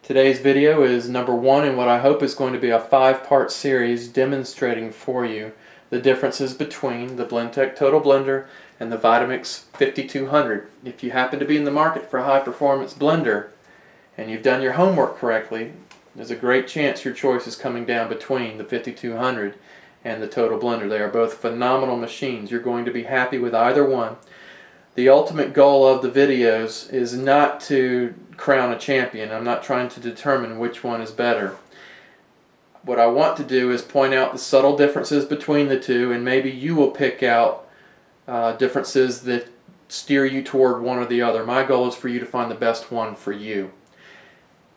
Today's video is number 1 in what I hope is going to be a 5-part series demonstrating for you the differences between the Blendtec Total Blender and the Vitamix 5200. If you happen to be in the market for a high-performance blender and you've done your homework correctly, there's a great chance your choice is coming down between the 5200 and the Total Blender. They are both phenomenal machines. You're going to be happy with either one. The ultimate goal of the videos is not to crown a champion. I'm not trying to determine which one is better. What I want to do is point out the subtle differences between the two, and maybe you will pick out differences that steer you toward one or the other. My goal is for you to find the best one for you.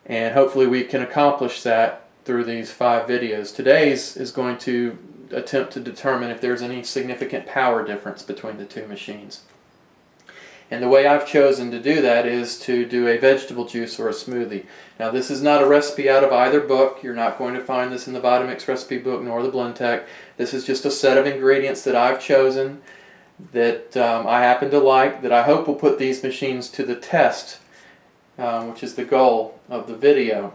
And hopefully we can accomplish that through these 5 videos. Today's is going to attempt to determine if there's any significant power difference between the two machines. And the way I've chosen to do that is to do a vegetable juice or a smoothie. Now this is not a recipe out of either book. You're not going to find this in the Vitamix recipe book nor the Blendtec. This is just a set of ingredients that I've chosen that I happen to like, that I hope will put these machines to the test, which is the goal of the video.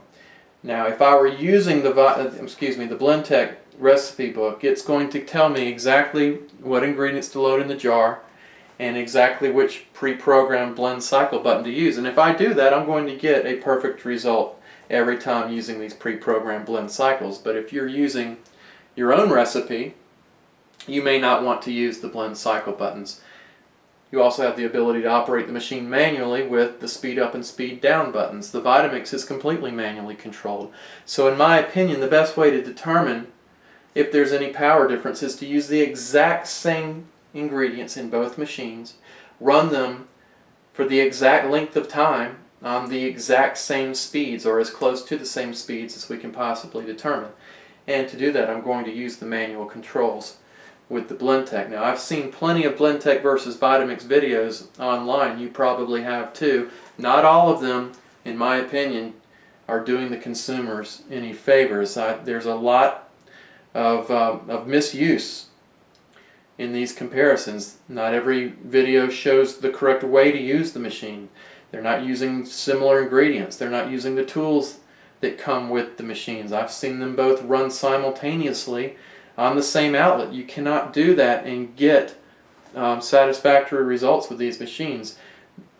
Now if I were using the Blendtec recipe book, it's going to tell me exactly what ingredients to load in the jar and exactly which pre-programmed blend cycle button to use. And if I do that, I'm going to get a perfect result every time using these pre-programmed blend cycles. But if you're using your own recipe, you may not want to use the blend cycle buttons. You also have the ability to operate the machine manually with the speed up and speed down buttons. The Vitamix is completely manually controlled. So in my opinion, the best way to determine if there's any power difference is to use the exact same ingredients in both machines, run them for the exact length of time on the exact same speeds, or as close to the same speeds as we can possibly determine. And to do that, I'm going to use the manual controls with the Blendtec. Now I've seen plenty of Blendtec versus Vitamix videos online. You probably have too. Not all of them, in my opinion, are doing the consumers any favors. There's a lot of misuse in these comparisons. Not every video shows the correct way to use the machine. They're not using similar ingredients. They're not using the tools that come with the machines. I've seen them both run simultaneously on the same outlet. You cannot do that and get satisfactory results with these machines.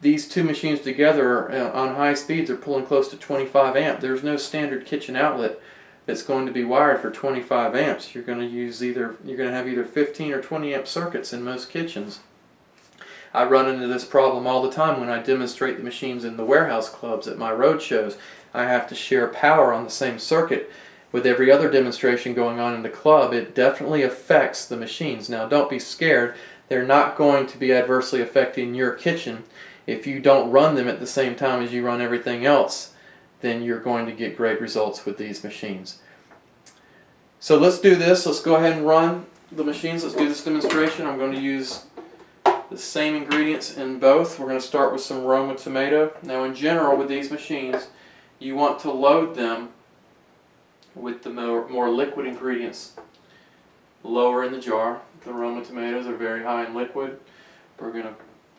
These two machines together on high speeds are pulling close to 25 amp. There's no standard kitchen outlet that's going to be wired for 25 amps. You're going to have either 15 or 20 amp circuits in most kitchens. I run into this problem all the time when I demonstrate the machines in the warehouse clubs at my road shows. I have to share power on the same circuit with every other demonstration going on in the club. It definitely affects the machines. Now don't be scared. They're not going to be adversely affecting your kitchen. If you don't run them at the same time as you run everything else, then you're going to get great results with these machines. So let's do this. Let's go ahead and run the machines. Let's do this demonstration. I'm going to use the same ingredients in both. We're going to start with some Roma tomato. Now in general with these machines, you want to load them with the more liquid ingredients lower in the jar. The Roma tomatoes are very high in liquid. We're going to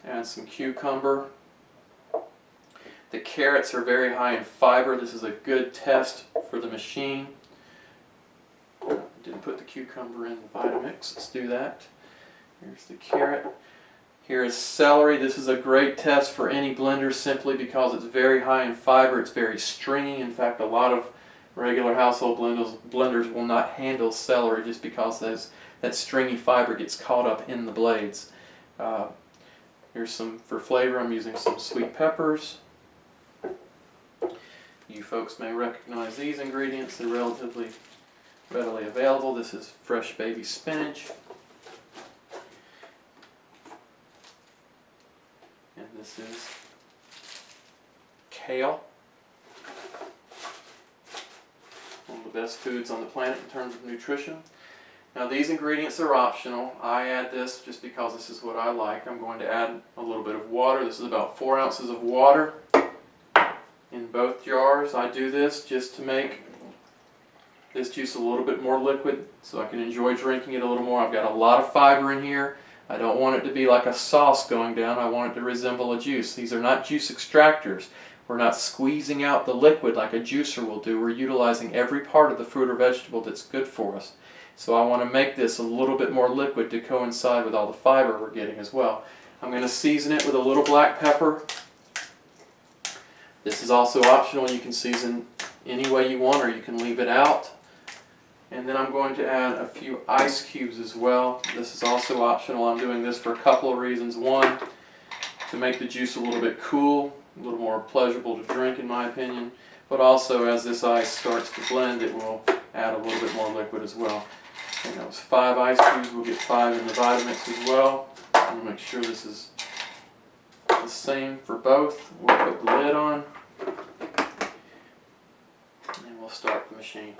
add some cucumber. The carrots are very high in fiber. This is a good test for the machine. Didn't put the cucumber in the Vitamix. Let's do that. Here's the carrot. Here is celery. This is a great test for any blender simply because it's very high in fiber. It's very stringy. In fact, a lot of regular household blenders will not handle celery just because that stringy fiber gets caught up in the blades. Here's some for flavor. I'm using some sweet peppers. You folks may recognize these ingredients. They're relatively readily available. This is fresh baby spinach. And this is kale. One of the best foods on the planet in terms of nutrition. Now these ingredients are optional. I add this just because this is what I like. I'm going to add a little bit of water. This is about 4 ounces of water in both jars. I do this just to make this juice a little bit more liquid so I can enjoy drinking it a little more. I've got a lot of fiber in here. I don't want it to be like a sauce going down. I want it to resemble a juice. These are not juice extractors. We're not squeezing out the liquid like a juicer will do. We're utilizing every part of the fruit or vegetable that's good for us. So I want to make this a little bit more liquid to coincide with all the fiber we're getting as well. I'm going to season it with a little black pepper. This is also optional. You can season any way you want, or you can leave it out. And then I'm going to add a few ice cubes as well. This is also optional. I'm doing this for a couple of reasons. One, to make the juice a little bit cool, a little more pleasurable to drink in my opinion. But also, as this ice starts to blend, it will add a little bit more liquid as well. And that was 5 ice cubes. We'll get 5 in the Vitamix as well. I'm going to make sure this is the same for both. We'll put the lid on. And we'll start the machine.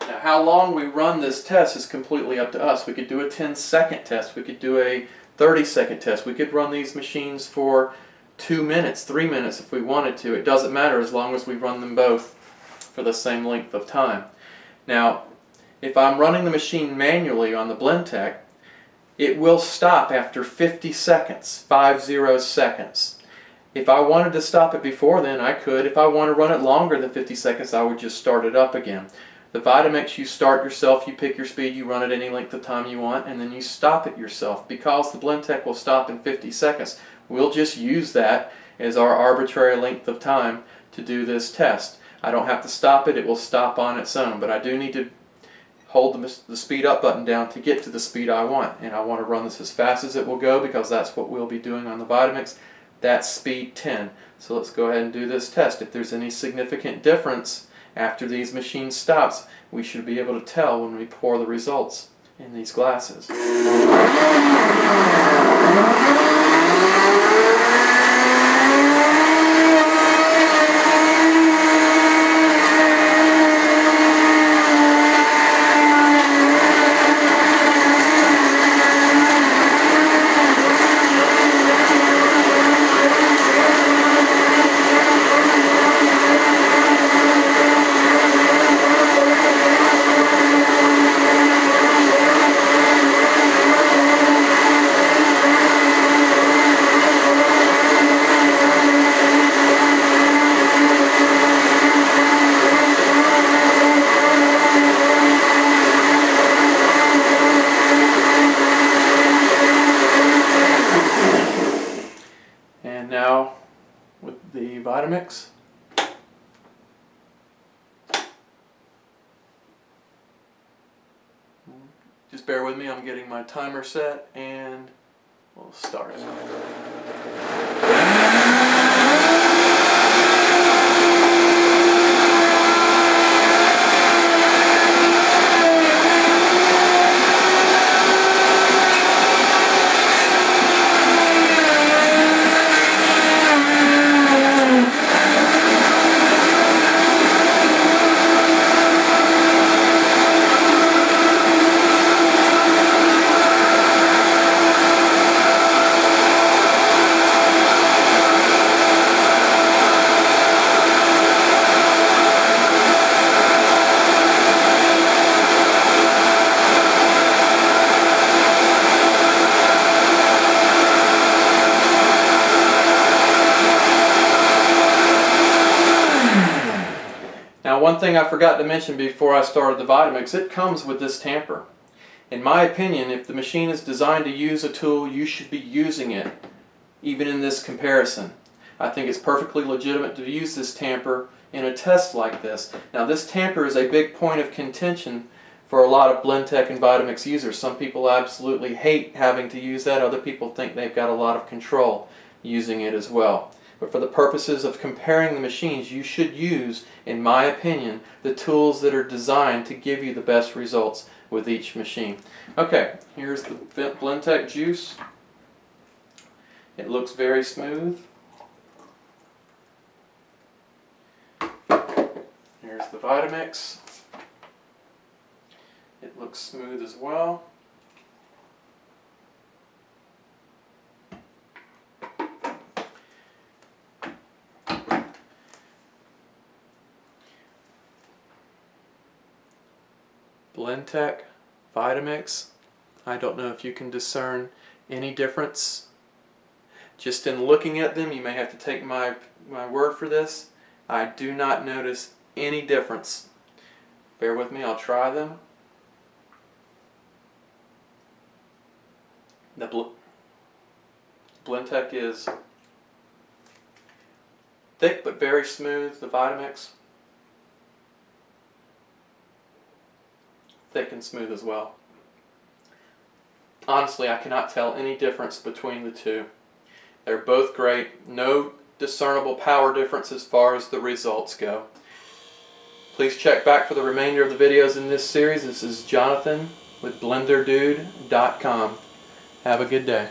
Now, how long we run this test is completely up to us. We could do a 10-second test. We could do a 30-second test. We could run these machines for 2 minutes, 3 minutes if we wanted to. It doesn't matter as long as we run them both for the same length of time. Now, if I'm running the machine manually on the Blendtec, it will stop after 50 seconds, 50 seconds. If I wanted to stop it before then, I could. If I want to run it longer than 50 seconds, I would just start it up again. The Vitamix, you start yourself, you pick your speed, you run it any length of time you want, and then you stop it yourself. Because the Blendtec will stop in 50 seconds, we'll just use that as our arbitrary length of time to do this test. I don't have to stop it, it will stop on its own, but I do need to hold the speed up button down to get to the speed I want. And I want to run this as fast as it will go because that's what we'll be doing on the Vitamix. That's speed 10. So let's go ahead and do this test. If there's any significant difference after these machines stops, we should be able to tell when we pour the results in these glasses. Now with the Vitamix, just bear with me, I'm getting my timer set and we'll start it. Now, one thing I forgot to mention before I started the Vitamix, it comes with this tamper. In my opinion, if the machine is designed to use a tool, you should be using it, even in this comparison. I think it's perfectly legitimate to use this tamper in a test like this. Now, this tamper is a big point of contention for a lot of Blendtec and Vitamix users. Some people absolutely hate having to use that. Other people think they've got a lot of control using it as well. But for the purposes of comparing the machines, you should use, in my opinion, the tools that are designed to give you the best results with each machine. Okay, here's the Blendtec juice. It looks very smooth. Here's the Vitamix. It looks smooth as well. Blendtec, Vitamix, I don't know if you can discern any difference. Just in looking at them, you may have to take my word for this, I do not notice any difference. Bear with me, I'll try them. The Blendtec is thick but very smooth. The Vitamix, thick and smooth as well. Honestly, I cannot tell any difference between the two. They're both great. No discernible power difference as far as the results go. Please check back for the remainder of the videos in this series. This is Jonathan with BlenderDude.com. Have a good day.